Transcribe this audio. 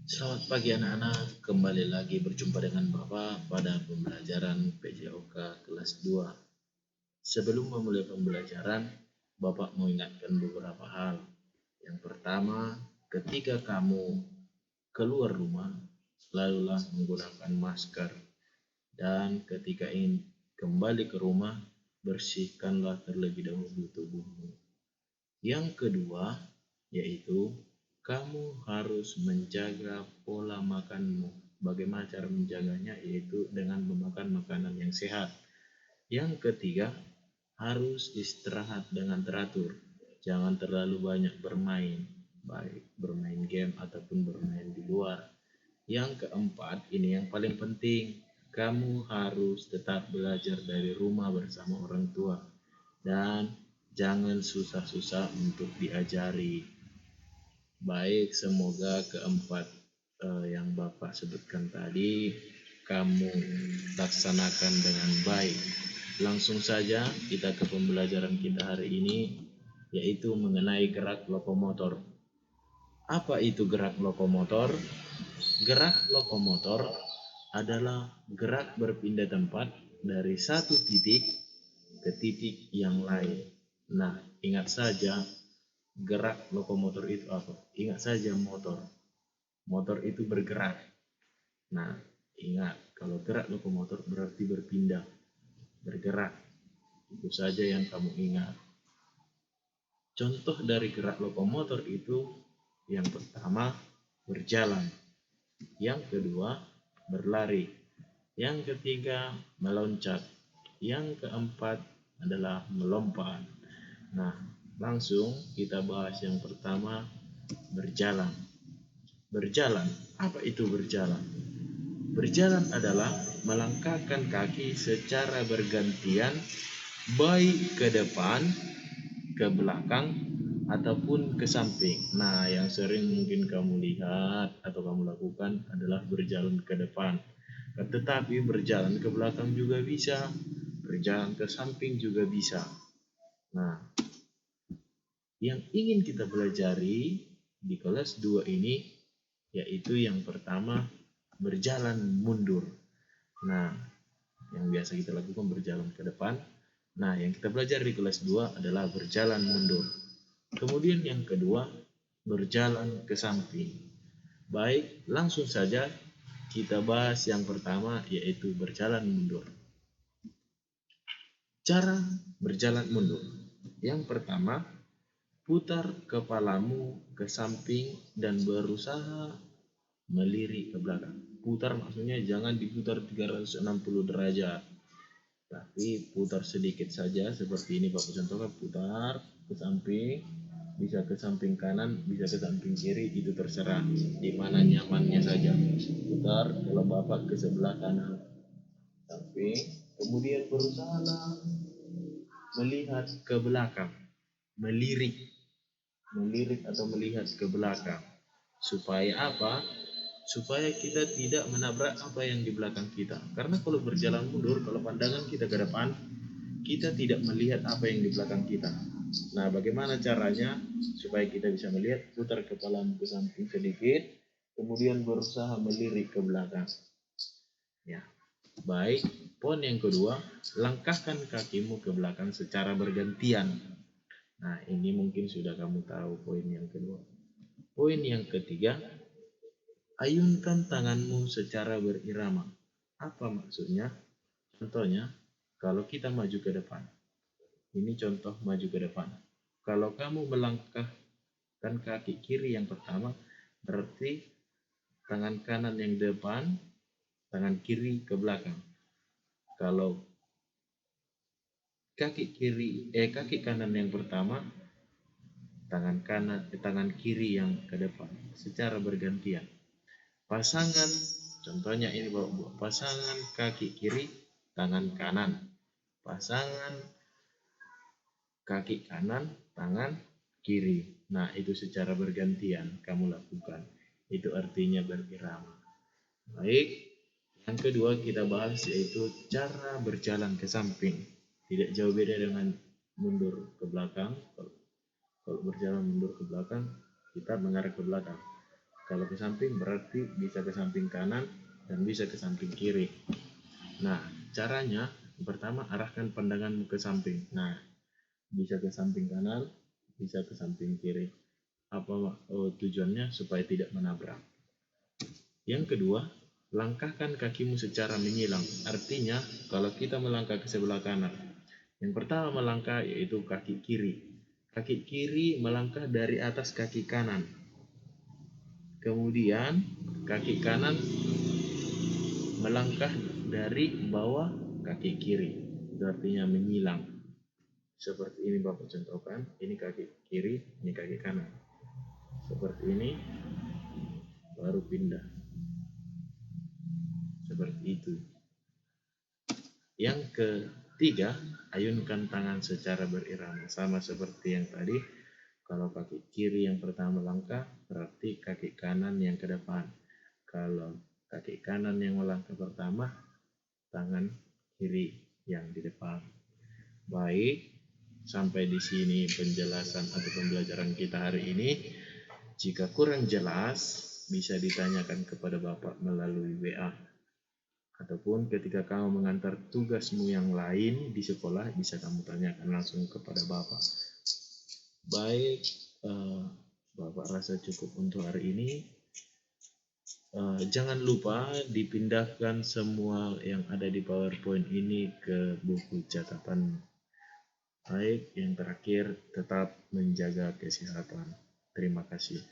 Selamat pagi anak-anak, kembali lagi berjumpa dengan Bapak pada pembelajaran PJOK kelas 2. Sebelum memulai pembelajaran, Bapak mau ingatkan beberapa hal. Yang pertama, ketika kamu keluar rumah, selalulah menggunakan masker. Dan ketika ingin kembali ke rumah, bersihkanlah terlebih dahulu tubuhmu. Yang kedua, yaitu kamu harus menjaga pola makanmu. Bagaimana cara menjaganya? Yaitu dengan memakan makanan yang sehat. Yang ketiga, harus istirahat dengan teratur. Jangan terlalu banyak bermain, baik bermain game ataupun bermain di luar. Yang keempat, ini yang paling penting, kamu harus tetap belajar dari rumah bersama orang tua. Dan jangan susah-susah untuk diajari. Baik, semoga keempat yang Bapak sebutkan tadi kamu laksanakan dengan baik. Langsung saja kita ke pembelajaran kita hari ini, yaitu mengenai gerak lokomotor. Apa itu gerak lokomotor? Gerak lokomotor adalah gerak berpindah tempat dari satu titik ke titik yang lain. Nah, ingat saja gerak lokomotor itu apa? Ingat saja motor. Motor itu bergerak. Nah, ingat kalau gerak lokomotor berarti berpindah, bergerak. Itu saja yang kamu ingat. Contoh dari gerak lokomotor itu yang pertama berjalan, yang kedua berlari, yang ketiga meloncat, yang keempat adalah melompat. Nah, langsung kita bahas yang pertama, berjalan. Berjalan, apa itu berjalan? Berjalan adalah melangkahkan kaki secara bergantian, baik ke depan, ke belakang, ataupun ke samping. Nah, yang sering mungkin kamu lihat atau kamu lakukan adalah berjalan ke depan. Tetapi berjalan ke belakang juga bisa, berjalan ke samping juga bisa. Nah, yang ingin kita pelajari di kelas 2 ini yaitu yang pertama berjalan mundur. Nah, yang biasa kita lakukan berjalan ke depan. Nah, yang kita belajar di kelas 2 adalah berjalan mundur. Kemudian yang kedua, berjalan ke samping. Baik, langsung saja kita bahas yang pertama yaitu berjalan mundur. Cara berjalan mundur. Yang pertama, putar kepalamu ke samping dan berusaha melirik ke belakang. Putar maksudnya jangan diputar 360 derajat, tapi putar sedikit saja seperti ini Bapak contohkan, putar ke samping, bisa ke samping kanan, bisa ke samping kiri, itu terserah di mana nyamannya saja. Putar kalau Bapak ke sebelah kanan samping, kemudian berusaha melihat ke belakang, melirik atau melihat ke belakang. Supaya apa? Supaya kita tidak menabrak apa yang di belakang kita. Karena kalau berjalan mundur, kalau pandangan kita ke depan, kita tidak melihat apa yang di belakang kita. Nah, bagaimana caranya supaya kita bisa melihat? Putar kepala ke samping sedikit, kemudian berusaha melirik ke belakang. Ya, baik. Poin yang kedua, langkahkan kakimu ke belakang secara bergantian. Nah, ini mungkin sudah kamu tahu poin yang kedua. Poin yang ketiga, ayunkan tanganmu secara berirama. Apa maksudnya? Contohnya, kalau kita maju ke depan. Ini contoh maju ke depan. Kalau kamu melangkahkan kaki kiri yang pertama, berarti tangan kanan yang depan, tangan kiri ke belakang. Kalau kaki kanan yang pertama, tangan kiri yang ke depan secara bergantian. Pasangan, contohnya ini Bapak, pasangan kaki kiri, tangan kanan. Pasangan kaki kanan, tangan kiri. Nah, itu secara bergantian kamu lakukan. Itu artinya berirama. Baik, yang kedua kita bahas yaitu cara berjalan ke samping. Tidak jauh beda dengan mundur ke belakang. Kalau berjalan mundur ke belakang, kita mengarah ke belakang. Kalau ke samping berarti bisa ke samping kanan dan bisa ke samping kiri. Nah, caranya pertama arahkan pandanganmu ke samping. Nah, bisa ke samping kanan, bisa ke samping kiri. Apa tujuannya? Supaya tidak menabrak. Yang kedua, langkahkan kakimu secara menyilang. Artinya, kalau kita melangkah ke sebelah kanan, yang pertama melangkah yaitu kaki kiri. Kaki kiri melangkah dari atas kaki kanan. Kemudian kaki kanan melangkah dari bawah kaki kiri. Itu artinya menyilang. Seperti ini Bapak contohkan. Ini kaki kiri, ini kaki kanan. Seperti ini, baru pindah. Seperti itu. Yang ketiga, ayunkan tangan secara berirama. Sama seperti yang tadi. Kalau kaki kiri yang pertama melangkah, berarti kaki kanan yang ke depan. Kalau kaki kanan yang melangkah pertama, tangan kiri yang di depan. Baik, sampai di sini penjelasan atau pembelajaran kita hari ini. Jika kurang jelas, bisa ditanyakan kepada Bapak melalui WA. Ataupun ketika kamu mengantar tugasmu yang lain di sekolah, bisa kamu tanyakan langsung kepada Bapak. Baik, Bapak rasa cukup untuk hari ini. Jangan lupa dipindahkan semua yang ada di PowerPoint ini ke buku catatan. Baik, yang terakhir tetap menjaga kesehatan. Terima kasih.